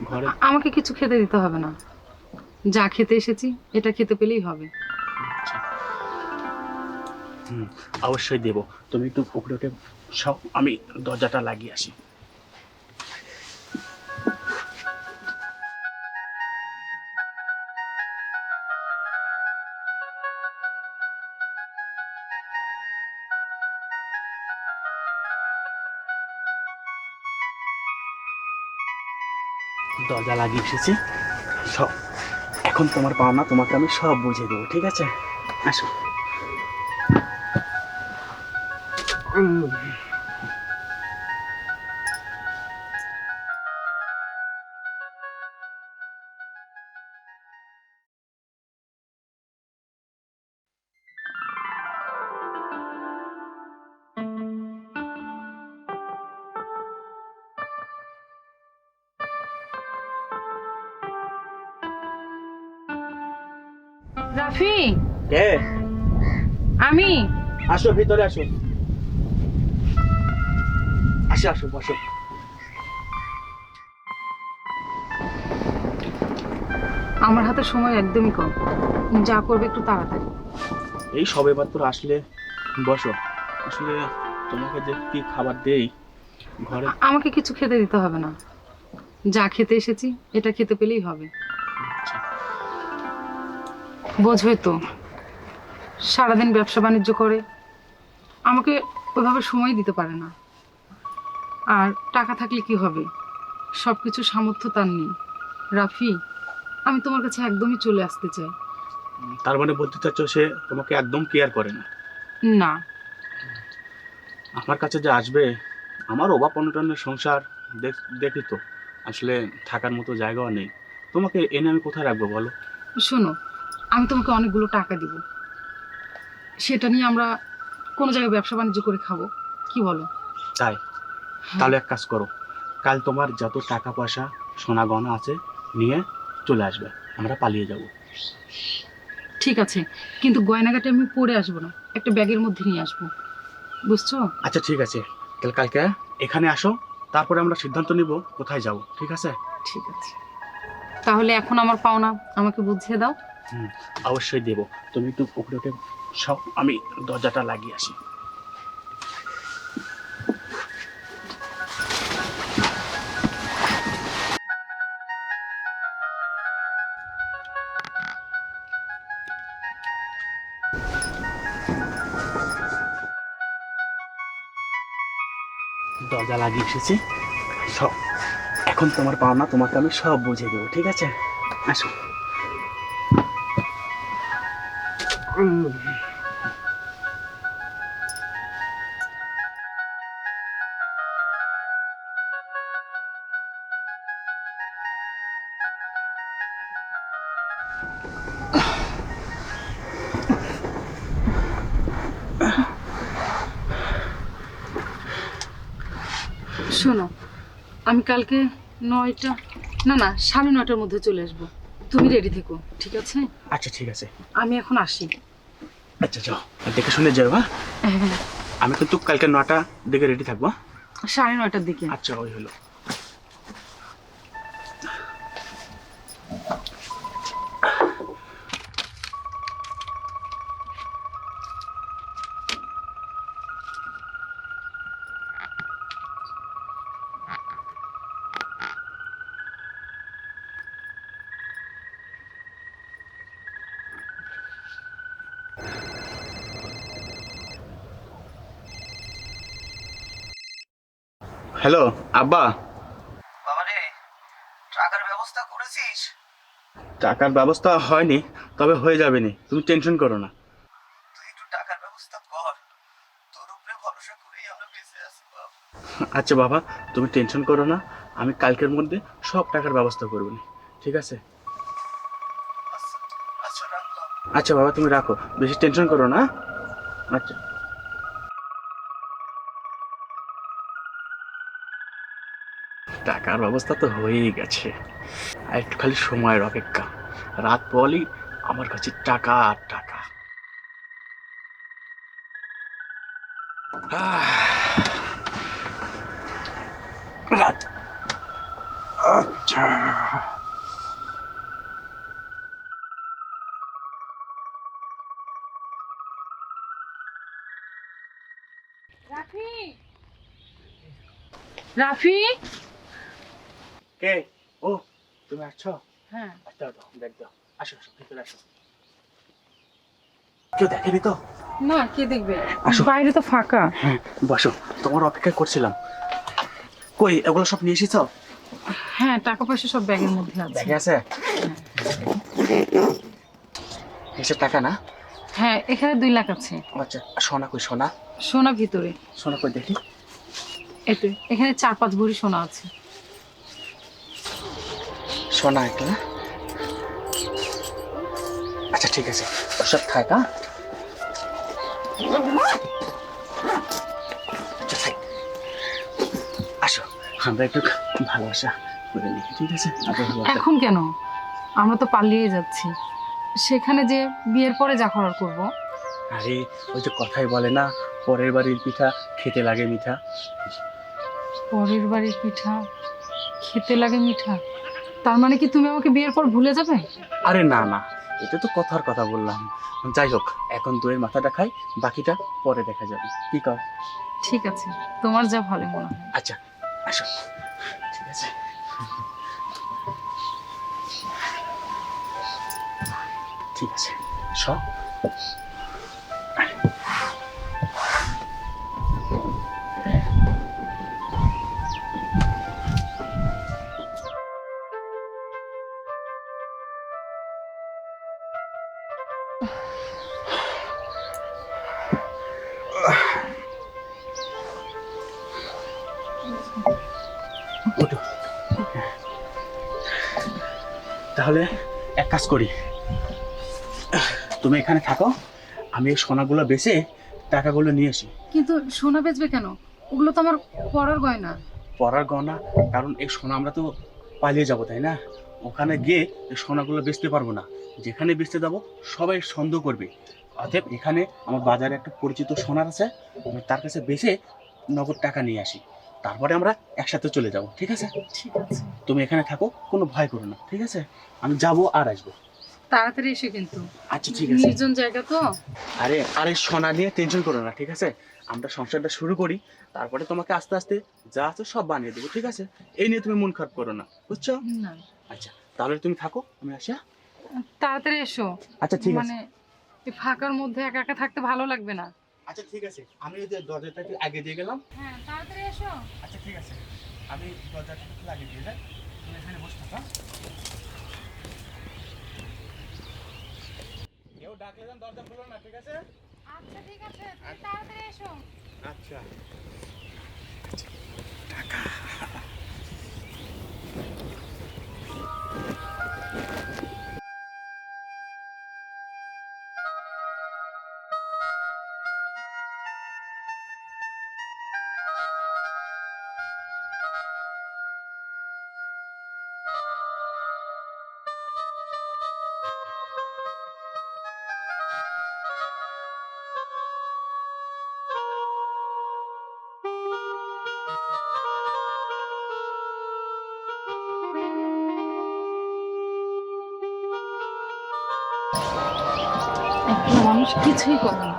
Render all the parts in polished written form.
ঘরে। আমাকে কিছু খেতে দিতে হবে না, যা খেতে এসেছি এটা খেতে পেলেই হবে। আচ্ছা। অবশ্যই দেবো। তুমি একটু উপরে উঠে সব, আমি দরজাটা লাগিয়ে আসি। দরজা লাগিয়ে এসেছি সব। এখন তোমার পাওনা তোমাকে আমি সব বুঝিয়ে দেবো, ঠিক আছে? আসো। রাফি, কে? আমি। আসো, ভিতরে আসো। আসো আসো, বসো। আমার হাতে সময় একদমই কম, যা করবে একটু তাড়াতাড়ি। এই সবে মাত্র আসলে, বসো। আসলে তোমাকে যে কি খাবার দেই ঘরে। আমাকে কিছু খেতে দিতে হবে না, যা খেতে এসেছি এটা খেতে পেলেই হবে। আচ্ছা। বোঝোই তো, সারাদিন ব্যবসা বাণিজ্য করে আমাকে ওইভাবে সময় দিতে পারে না। আর টাকা থাকলে কি হবে, সব কিছু সামর্থ্য তার নেই। রাফি, আমি তোমার কাছে একদমই চলে আসতে চাই। তার মানে বলতে চাচ্ছ সে তোমাকে একদম কেয়ার করে না? না। আমার কাছে যে আসবে, আমার অভাব অনটনের সংসার দেখি তো, আসলে থাকার মতো জায়গাও নেই। তোমাকে এনে আমি কোথায় রাখবো বলো? শোনো, আমি তোমাকে অনেকগুলো টাকা দিব, সেটা নিয়ে আমরা কোনো জায়গায় ব্যবসা বাণিজ্য করে খাবো, কি বলো? তাই? হ্যাঁ। তাহলে এক কাজ করো, কাল তোমার যত টাকা পয়সা সোনা গয়না আছে নিয়ে চলে আসবে, আমরা পালিয়ে যাব। ঠিক আছে, কিন্তু গয়নাগাটি আমি পরে আসবো না, একটা ব্যাগের মধ্যে নিয়ে আসবো, বুঝছো? আচ্ছা ঠিক আছে, তাহলে কালকে এখানে আসো, তারপরে আমরা সিদ্ধান্ত নিব কোথায় যাব, ঠিক আছে? ঠিক আছে, তাহলে এখন আমার পাওনা আমাকে বুঝিয়ে দাও। হুম, অবশ্যই দেব। তুমি একটু উপরে উঠে সব, আমি দরজাটা লাগিয়ে আসি। দরজা লাগিয়ে এসেছি সব। এখন তোমার পাওনা তোমাকে আমি সব বুঝিয়ে দেবো, ঠিক আছে? আসো। শোনো, আমি কালকে 9টা, না না 9:30টার মধ্যে চলে আসবো, তুমি রেডি থেকো, ঠিক আছে? আচ্ছা ঠিক আছে। আমি এখন আসি। আচ্ছা যাও, আর দেখে শুনে যাও, হ্যাঁ? হ্যাঁ, আমি কিন্তু কালকে 9টা দিকে রেডি থাকবো, হ্যাঁ? 9:30টার দিকে। আচ্ছা, ওই হলো। হ্যালো আব্বা। বাবারে, টাকার ব্যবস্থা করেছিস? টাকার ব্যবস্থা হয়নি, তবে হয়ে যাবে নি, তুমি টেনশন করো না। তুই একটু টাকার ব্যবস্থা কর, তোর উপরে ভরসা করেই আমরা বেঁচে আছি বাপ। আচ্ছা বাবা, তুমি টেনশন করো না, আমি কালকের মধ্যে সব টাকার ব্যবস্থা করবো নি, ঠিক আছে? আচ্ছা, আচ্ছা রাখলাম। আচ্ছা বাবা, তুমি রাখো, বেশি টেনশন করো না। আচ্ছা। টাকার ব্যবস্থা তো হয়েই গেছে, আর একটু খালি সময়ের অপেক্ষা। রাত পড়লেই আমার কাছে টাকা আর টাকা। রাত রাফি, রাফি। কে? ও তুমি আসছো? হ্যাঁ। দাও দাও, দেখ দাও। আসো আসো, ভিতরে আসো। কেউ দেখেনি তো? না, কে দেখবে? আসো। বাইরে তো ফাঁকা। হ্যাঁ, বসো, তোমার অপেক্ষা করছিলাম। কই এগুলো সব নিয়ে এসেছো? হ্যাঁ, টাকা পয়সা সব ব্যাগের মধ্যে আছে। ব্যাগে আছে? এসে টাকা না? হ্যাঁ, এখানে 2 লাখ আছে। আচ্ছা, সোনা কই সোনা? সোনা ভিতরে। সোনা কই দেখি। এতে এখানে 4-5 ভরি সোনা আছে। সোনা একটা না? আচ্ছা ঠিক আছে, ওসব থাক। হ্যাঁ আচ্ছা থাক। আসো, আমরা একটু ভালোবাসা করে নিই, ঠিক আছে? এখন কেন? আমরা তো পালিয়ে যাচ্ছি। সেখানে যে বিয়ের পরে যা করার করব। আরে ওই যে কথাই বলে না, পরের বাড়ির পিঠা খেতে লাগে মিঠা। পরের বাড়ির পিঠা খেতে লাগে মিঠা? তার মানে কি তুমি আমাকে বিয়ের পর ভুলে যাবে? আরে না না, এটা তো কথার কথা বললাম। যাই হোক, এখন দইয়ের মাথাটা খাই, বাকিটা পরে দেখা যাবে, কি কর? ঠিক আছে, তোমার যা ভালো মনে হয়। আচ্ছা আসো, ঠিক আছে। ঠিক আছে, সব ওঠো। তাহলে এক কাজ করি, তুমি এখানে থাকো, আমি এই সোনাগুলো বেচে টাকাগুলো নিয়ে আসি। কিন্তু সোনা বেচবে কেন? ওগুলো তো আমার পরার গয়না। পরার গহনা? কারণ এই সোনা আমরা তো পালিয়ে যাবো, তাই না? ওখানে গিয়ে এই সোনাগুলো বেচতে পারবো না। যেখানে বেচতে যাবো সবাই সন্দেহ করবে। অতএব এখানে আমার বাজারে একটা পরিচিত সোনার আছে, আমি তার কাছে বেচে নগদ টাকা নিয়ে আসি, তারপরে আমরা একসাথে চলে যাব, ঠিক আছে? ঠিক আছে। তুমি এখানে থাকো, কোনো ভয় করো না, ঠিক আছে? আমি যাবো আর আসবো। তাড়াতাড়ি এসে কিন্তু। আচ্ছা ঠিক আছে। নির্জন জায়গা তো। আরে আরে সোনা নিয়ে টেনশন করো না, ঠিক আছে? আমরা সংসারটা শুরু করি, তারপরে তোমাকে আস্তে আস্তে যা আছে সব বানিয়ে দেবো, ঠিক আছে? এই নিয়ে তুমি মন খারাপ করো না, বুঝছো? না। আচ্ছা তাহলে তুমি থাকো, আমি আসি। তাড়াতাড়ি এসো। আচ্ছা ঠিক আছে। মানে এই ফাঁকার মধ্যে একা একা থাকতে ভালো লাগবে না। আচ্ছা ঠিক আছে, আমি ওই যে দরজাটা একটু আগে দিয়ে গেলাম। হ্যাঁ, তাড়াতাড়ি এসো। আচ্ছা ঠিক আছে, আমি দরজাটা একটু আগে দিয়ে যাই, তুমি এখানে বসে থাকো। কেউ ডাকলে যেন দরজা খুলো না, ঠিক আছে? আচ্ছা ঠিক আছে, তুমি তাড়াতাড়ি এসো। আচ্ছা। একটা মানুষ কিছুই করে না।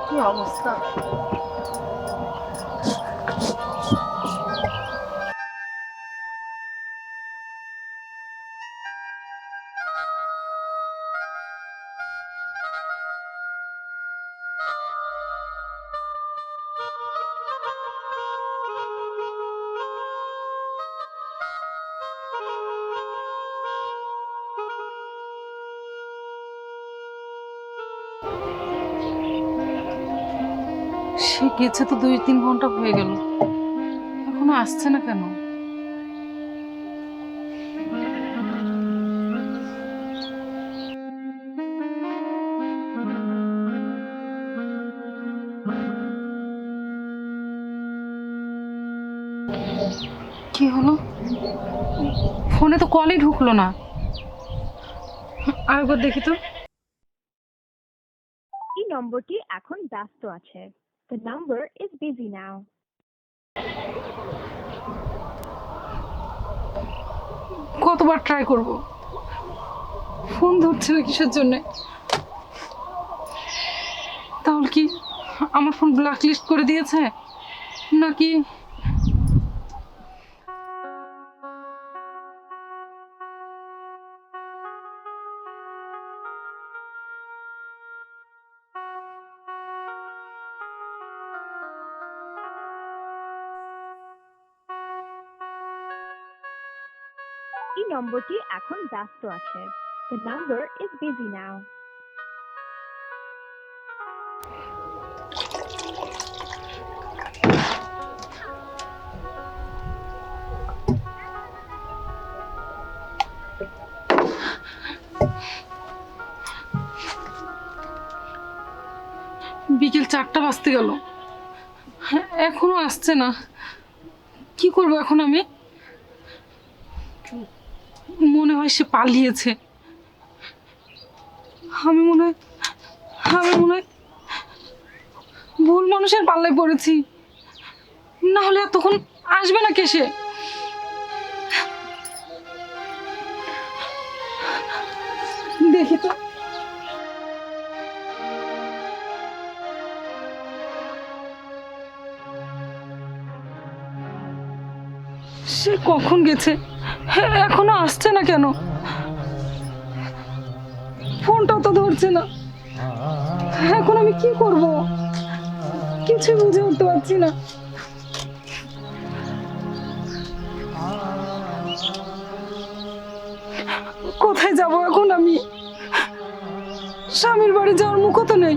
কি অবস্থা! সে গেছে তো 2-3 ঘন্টা হয়ে গেল, এখনো আসছে না কেন? কি হলো? ফোনে তো কলই ঢুকলো না। আরেকবার দেখি তো। এই নম্বরটি এখন ব্যস্ত আছে। The number is busy now. কতবার ট্রাই করব, ফোন ধরছে না কিসের জন্যে? তাহলে কি আমার ফোন ব্ল্যাক লিস্ট করে দিয়েছে নাকি? এই নম্বরটি এখন ব্যস্ত আছে। The number is busy now. বিকেল 4টা বাজতে গেল, এখনো আসছে না। কি করব এখন আমি? মনে হয় সে পালিয়েছে। আমি মনে হয় ভুল মানুষের পাল্লায় পড়েছি, না হলে এতক্ষণ আসবে না কে সে? দেখি তো। সে কখন গেছে, এখনো আসছে না কেন? ফোনটাও তো ধরছে না। এখন আমি কি করব? কিছু বুঝে উঠতে পারছি না। কোথায় যাব এখন আমি? স্বামীর বাড়ি যাওয়ার মুখও তো নেই।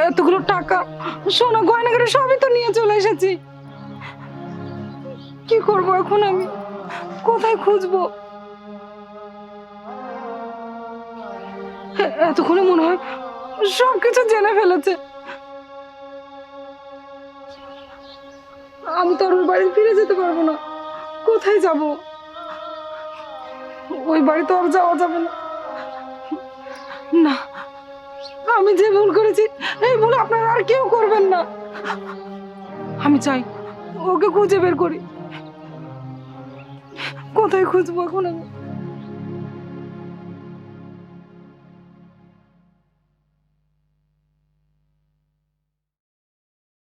এতগুলো টাকা, সোনা গয়নাগাড়ি সবই তো নিয়ে চলে এসেছি। কি করব এখন আমি? কোথায় খুঁজবো? এতক্ষণে মনে হয় সবকিছু জেনে ফেলেছে। আমি তো আর ওই বাড়ি ফিরে যেতে পারবো না। কোথায় যাব? ওই বাড়ি তো আর যাওয়া যাবে না। না, আমি যে ভুল করেছি এই ভুল আপনারা আর কেউ করবেন না। আমি চাই ওকে খুঁজে বের করি। কোথায় খুঁজবো এখন আমি?